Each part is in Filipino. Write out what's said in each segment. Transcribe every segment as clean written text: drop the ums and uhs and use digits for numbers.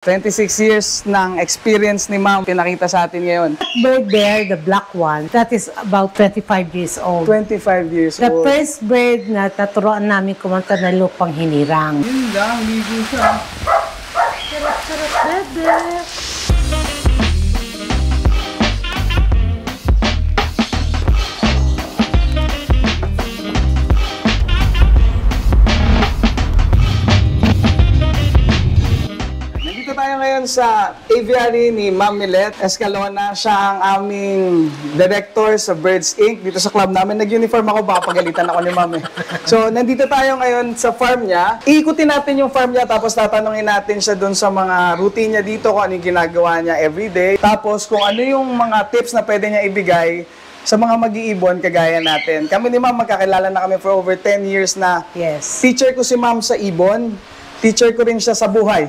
26 years ng experience ni Ma'am pinakita sa atin ngayon. Bird there, the black one, that is about 25 years old. 25 years The old. first bird na naturoan namin kumanta na Lupang Hinirang. Yun lang, ligo siya. Sarap-sarap, bebe! Nandito tayo ngayon sa aviary ni Ma'am Milet Escalona. Siya ang aming director sa Birds Inc. Dito sa club namin. Nag-uniform ako, baka pagalitan ako ni Ma'am. So, nandito tayo ngayon sa farm niya. Iikutin natin yung farm niya, tapos tatanungin natin siya dun sa mga routine niya dito, kung ano yung ginagawa niya everyday. Tapos, kung ano yung mga tips na pwede niya ibigay sa mga mag-iibon kagaya natin. Kami ni Ma'am, magkakilala na kami for over 10 years na. Yes. Teacher ko si Ma'am sa ibon. Teacher ko rin siya sa buhay.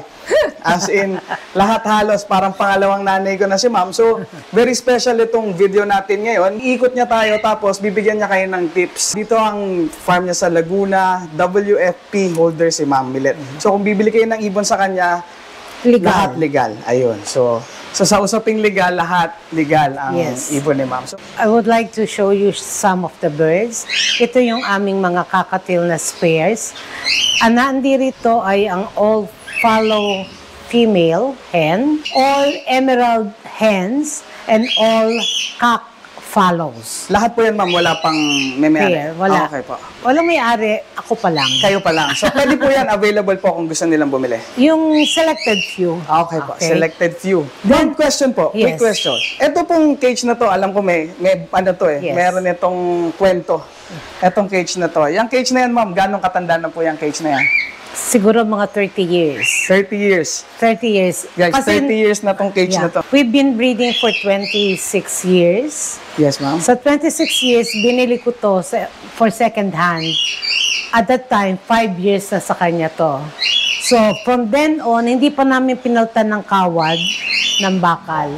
As in, lahat halos, parang pangalawang nanay ko na si Ma'am. So, very special itong video natin ngayon. Iikot niya tayo, tapos bibigyan niya kayo ng tips. Dito ang farm niya sa Laguna, WFP holder si Ma'am Milet. So, kung bibili kayo ng ibon sa kanya, Legal. lahat legal. Ayun. So sa usaping legal, lahat legal ang Yes. ibon ni Ma'am. So, I would like to show you some of the birds. Ito yung aming mga kakatil na spares. Ang nandito ay ang all fallow female hen, all emerald hens, and all cock fallows. lahat po yan, Ma'am, wala pang may-ari. Pair, wala. Okay po. Walang may-ari, ako pa lang. Kayo pa lang. So, pwede po yan, available po kung gusto nilang bumili. Yung selected few. Okay po, selected few. Then- One question po, quick Yes. question. Ito pong cage na to, alam ko may ano to Yes. meron itong kwento. Etong cage na to. Yung cage na yan, Ma'am, ganong katanda na po yung cage na yan? Siguro mga 30 years. 30 years. 30 years. Guys, Kasi, 30 years na tong cage na to. we've been breeding for 26 years. Yes, Ma'am. Sa 26 years, binili ko to for second hand. At that time, 5 years na sa kanya to. So, from then on, hindi pa namin pinaltan ng kawad ng bakal.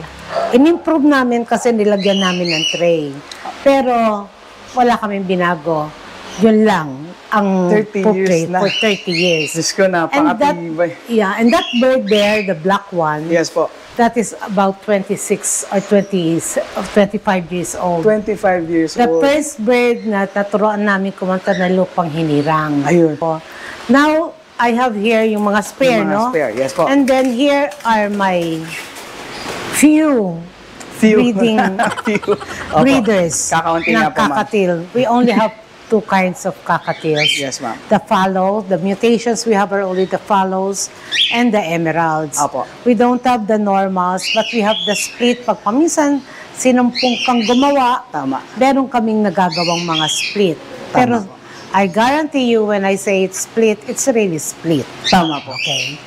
In-improve namin kasi nilagyan namin ng tray. Pero, wala kaming binago. Yun lang ang 30 years portrait na. for 30 years. Diyos ko, napaka-tibay. And that bird there, the black one, Yes po. that is about 26 or 25 years old. 25 years The old. first bird na naturoan namin kumanta na Lupang Hinirang. Ayun. Po. Now, I have here yung mga spare, Yung mga no? spare, yes po. And then here are my few breeding Few. Opo. breeders Kakaunti ng nga po, Ma'am. kakatil. We only have two kinds of kakatils. Yes, Ma'am. The fallow, the mutations we have are only the fallows and the emeralds. Apo. We don't have the normals, but we have the split. Pag paminsan, sinumpong kang gumawa, Tama. meron kaming nagagawang mga split. Tama Pero po. I guarantee you when I say it's split, it's really split. Tama po. Okay?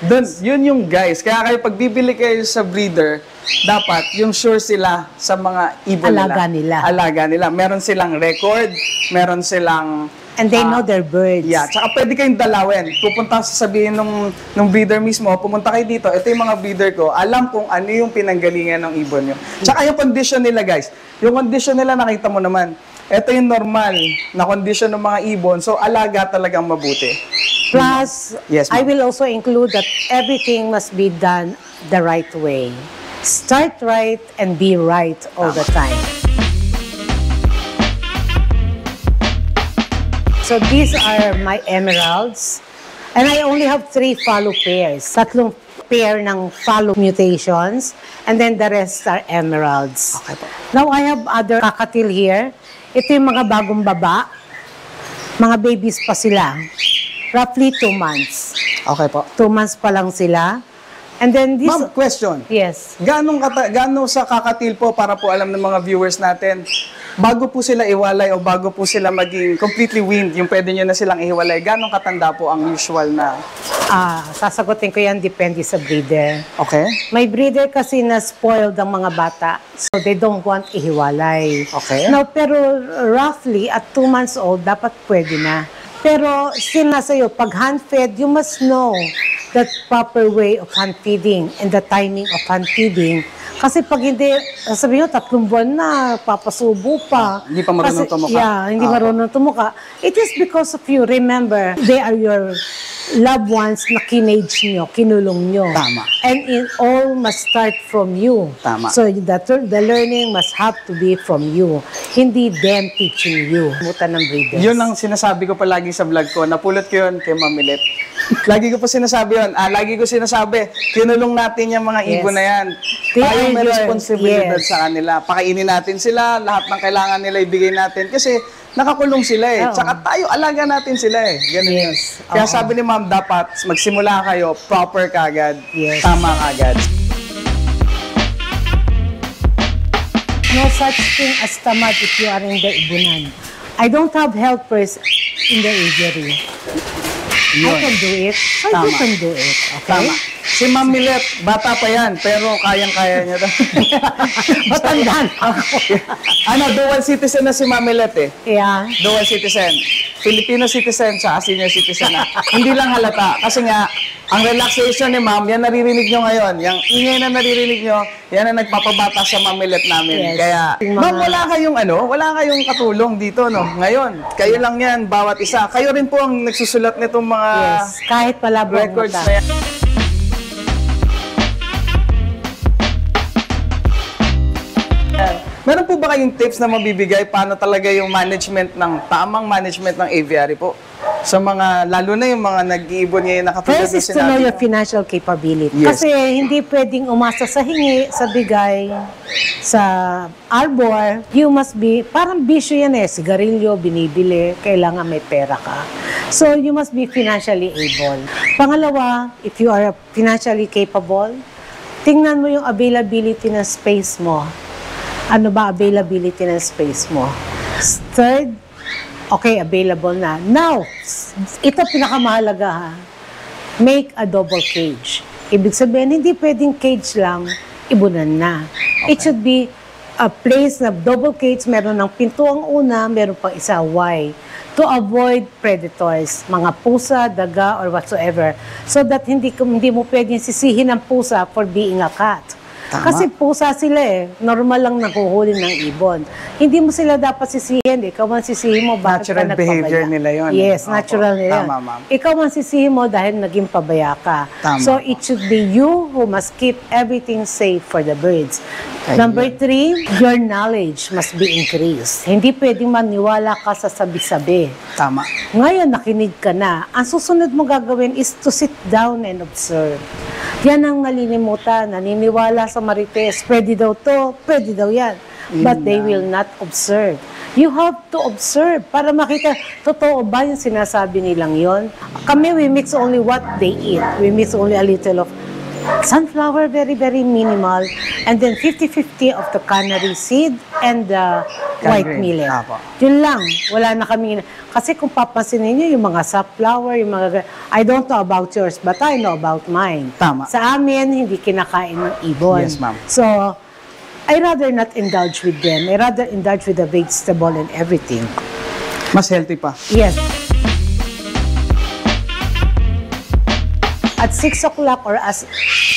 Yun yung guys. Kaya kayo pag bibili kayo sa breeder, dapat yung sure sila sa mga ibon Alaga nila. Alaga nila. Meron silang record, meron silang And they know their birds. yeah, tsaka pwede kayong dalawin. Pupunta sasabihin nung breeder mismo, pumunta kayo dito, ito yung mga breeder ko, alam kung ano yung pinanggalingan ng ibon nyo. Tsaka yung condition nila, guys. Yung condition nila, nakita mo naman. Ito yung normal na condition ng mga ibon, so alaga talagang mabuti. Plus, Yes, I ma'am. will also include that everything must be done the right way. Start right and be right all the time. So these are my emeralds. And I only have 3 fallow pairs. Tatlong pair ng fallow mutations. And then the rest are emeralds. Okay po. Now I have other kakatil here. Ito yung mga bagong baba. Mga babies pa sila. Roughly 2 months. Okay po. 2 months pa lang sila. And then this... Ma'am, question. Yes. Gaano sa kakatil po para po alam ng mga viewers natin, bago po sila iwalay o bago po sila maging completely weaned, yung pwede nyo na silang ihiwalay, gaano katanda po ang usual na... Sasagutin ko yan, depende sa breeder. Okay? May breeder kasi na spoiled ang mga bata, so they don't want ihiwalay. Okay. Now, pero roughly, at 2 months old, dapat pwede na. Pero still nasa iyo, pag hand-fed, you must know that proper way of hand-feeding and the timing of hand-feeding. Kasi pag hindi, sabihin nyo, 3 buwan na, papasubo pa. Hindi pa marunong tumuka. Yeah, hindi marunong tumuka. It is because of you. Remember, they are your loved ones na kinage nyo, kinulong nyo. Tama. And it all must start from you. Tama. So the learning must have to be from you. Hindi them teaching you. Mutan ng breeders. Yun ang sinasabi ko palagi sa vlog ko. Napulot ko yun kay Ma'am Milet. Lagi ko po sinasabi yun. Lagi ko sinasabi, kinulong natin yung mga ibon na yan. They Tayo are may your- responsibilidad yes. sa kanila. Pakainin natin sila, lahat ng kailangan nila ibigay natin. Kasi nakakulong sila eh. Oo. Tsaka tayo, alaga natin sila eh. Ganun yun. Yes. Kaya Oo. sabi ni Ma'am, dapat magsimula kayo, proper kagad, Yes. tama kagad. No such thing as tamad if you are in the ibunan. I don't have helpers in the aviary. I Yun. can do it. So you Tama. can do it. Okay? Tama. Si Ma'am Milet, bata pa yan, pero kayang-kaya niya. Matanda na ako. Dual citizen na si Ma'am Milet eh. Yeah. Dual citizen. Filipino citizen tsaka senior citizen na. Hindi lang halata. Kasi nga, ang relaxation ni Ma'am, yan naririnig nyo ngayon. Yung ingay na naririnig nyo, yan ang nagpapabata sa Ma'am Milet namin. Yes. Kaya, Yung Ma'am, mga- wala kayong katulong dito, no? Ngayon, kayo lang yan, bawat isa. Kayo rin po ang nagsusulat nitong mga Yes. Kahit palabong records mata. na yan. Meron po ba kayong tips na mabibigay paano talaga yung tamang management ng aviary po? Sa mga, lalo na yung mga nag-iibon ngayon na katulad First ng is to know sinabi your mo. financial capability. Yes. Kasi hindi pwedeng umasa sa hingi, sa bigay, sa arbor. You must be, parang bisyo yan eh, sigarilyo, binibili, kailangan may pera ka. So you must be financially able. Pangalawa, if you are financially capable, tingnan mo yung availability ng space mo. Ano ba availability ng space mo? Third, okay, available na. Now, ito pinakamahalaga ha. Make a double cage. Ibig sabihin, hindi pwedeng cage lang, ibunan na. It should be a place na double cage, meron ng pinto ang una, meron pang isa. Why? To avoid predators, mga pusa, daga, or whatsoever. So that hindi mo pwedeng sisihin ang pusa for being a cat. Tama. Kasi pusa sila eh. Normal lang nakuhuli ng ibon. Hindi mo sila dapat sisihin. Ikaw ang sisihin mo bakit Natural ka nagpabaya. behavior nila yun. Yes, Opo. natural nila. Tama, ma'am. Ikaw ang sisihin mo dahil naging pabaya ka. Tama. So it should be you who must keep everything safe for the birds. Ayun. Number 3, your knowledge must be increased. Hindi pwedeng maniwala ka sa sabi-sabi. Tama. Ngayon, nakinig ka na. Ang susunod mo gagawin is to sit down and observe. Yan ang nalilimutan. Naniniwala sa marites. Pwede daw to, pwede daw yan. But they will not observe. You have to observe para makita, totoo ba yung sinasabi nilang yon? Kami, we mix only what they eat. We mix only a little of sunflower, very, very minimal. And then 50-50 of the canary seed and the white Canary. millet. Apo. Yun lang. Wala na kami. Kasi kung papansinin niyo, yung mga sunflower, yung mga... I don't know about yours, but I know about mine. Tama. Sa amin, hindi kinakain ng ibon. Yes, ma'am. So, I rather not indulge with them. I rather indulge with the vegetable and everything. Mas healthy pa. Yes. At 6 o'clock or as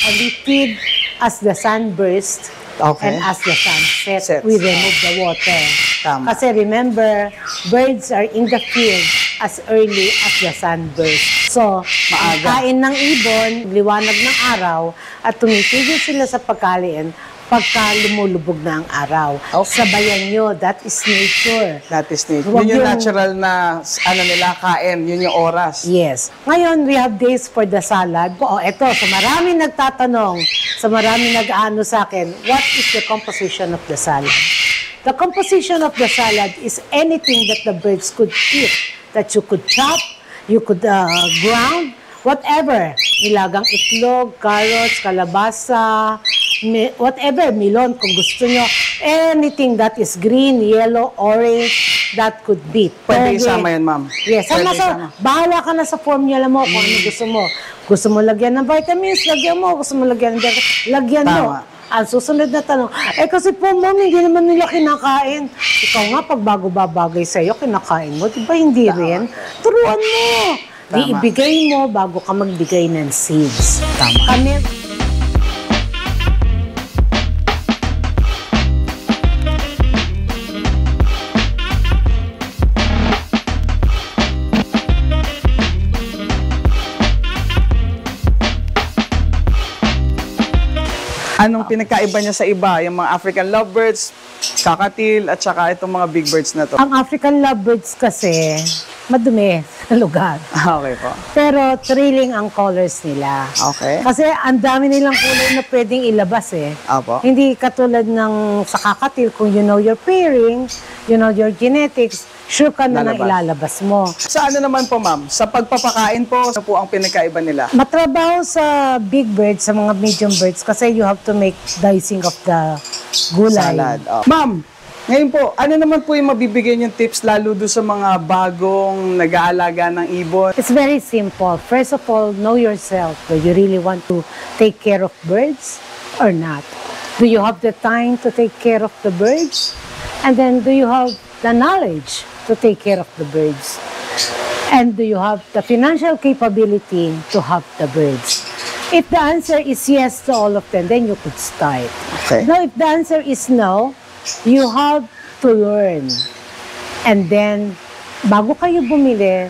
we feed as the sun bursts Okay. and as the sun sets, Sets. we remove the water. Tama. Kasi remember, birds are in the field as early as the sun bursts. So, ang Maaga. kain ng ibon, liwanag ng araw, at tumitigil sila sa pagkain pagka lumulubog na ang araw. Okay. Sabayan nyo, that is nature. That is neat. Huwag Yun yung yung- natural na, nila, kain. Yun yung oras. Yes. Ngayon, we have days for the salad. Eto, sa maraming nagtatanong, sa maraming nag-aano sa akin, what is the composition of the salad? The composition of the salad is anything that the birds could eat, that you could chop, you could ground, whatever. Nilagang itlog, carrots, kalabasa, whatever, melon kung gusto nyo. Anything that is green, yellow, orange, that could be. Pwede Toge. isama yan, ma'am. Yes, Pwede sama isama. bahala ka na sa formula mo kung ano gusto mo. Gusto mo lagyan ng vitamins, lagyan mo. Gusto mo lagyan ng lagyan mo. Tama. Ang susunod na tanong, kasi po, ma'am, hindi naman nila kinakain. Ikaw nga, pag bago babagay sa'yo, kinakain mo. Di ba hindi rin? Turuan mo. Di Tama. ibigay mo bago ka magbigay ng seeds. Tama. Kami, Anong pinagkaiba niya sa iba? Yung mga African lovebirds, kakatil, at saka itong mga big birds na to. Ang African lovebirds kasi, madumi sa lugar. Okay po. Pero thrilling ang colors nila. Okay. Kasi ang dami nilang kulay na pwedeng ilabas eh. Apo. Hindi katulad ng sa kakatil, kung you know your pairing, you know your genetics, sure ka na nang Lalabas. ilalabas mo. Sa ano naman po, ma'am? Sa pagpapakain po, ano po ang pinagkaiba nila? Matrabaho sa big birds, sa mga medium birds, kasi you have to make dicing of the gulay. Salad. Oh. Ma'am, ngayon po, ano naman po yung mabibigay niyong tips lalo doon sa mga bagong nag-aalaga ng ibon? It's very simple. First of all, know yourself. Do you really want to take care of birds or not? Do you have the time to take care of the birds? And then, do you have the knowledge to take care of the birds? And do you have the financial capability to have the birds? If the answer is yes to all of them, then you could start. Okay. Now, if the answer is no, you have to learn. And then, bago kayo bumili,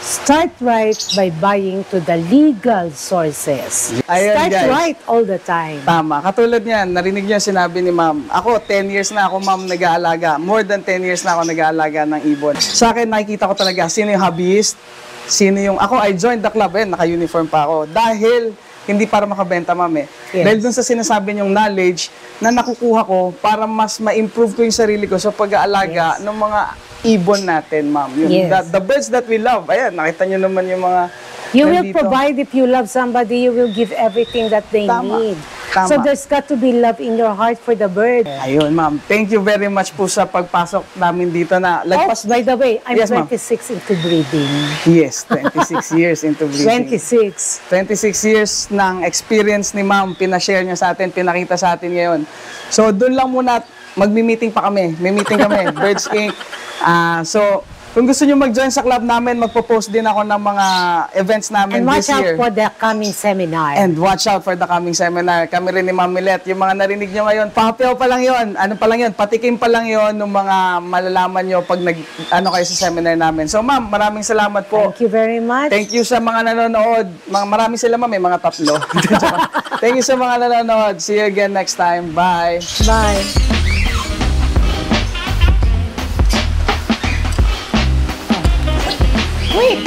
start right by buying to the legal sources. Ayan, Start guys. right all the time. Tama. Katulad niyan, narinig niyo yung sinabi ni ma'am. Ako, 10 years na ako, ma'am, nag-aalaga. More than 10 years na ako nag-aalaga ng ibon. Sa akin, nakikita ko talaga sino yung hobbyist, sino yung... Ako, I joined the club, naka-uniform pa ako. Dahil, hindi para makabenta, ma'am Yes. Dahil dun sa sinasabi niyong knowledge na nakukuha ko para mas ma-improve ko yung sarili ko sa pag-aalaga ng mga ibon natin, ma'am. Yung, Yes. the birds that we love. Ayan, nakita niyo naman yung mga... You will nandito. provide if you love somebody, you will give everything that they Tama. need. Tama. So there's got to be love in your heart for the bird. Ayun, ma'am. Thank you very much po sa pagpasok namin dito na Oh, lagpas. by the way, I'm Yes, ma'am. 26 into breeding. Yes, 26 years into breeding. 26. 26 years ng experience ni ma'am, pinashare niya sa atin, pinakita sa atin ngayon. So, doon lang muna, magmi-meeting pa kami. May meeting kami, Birds Inc. So, kung gusto niyo mag-join sa club namin, magpo-post din ako ng mga events namin And watch this out year. for the coming seminar. And watch out for the coming seminar. Kami rin ni Ma'am Milet, yung mga narinig nyo ngayon, pahapiaw pa lang yon, ano pa lang yon, patikim pa lang yon ng mga malalaman nyo pag kayo sa seminar namin. So ma'am, maraming salamat po. Thank you very much. Thank you sa mga nanonood. Marami sila ma'am, may mga 3. Thank you sa mga nanonood. See you again next time. Bye. Bye. Wait,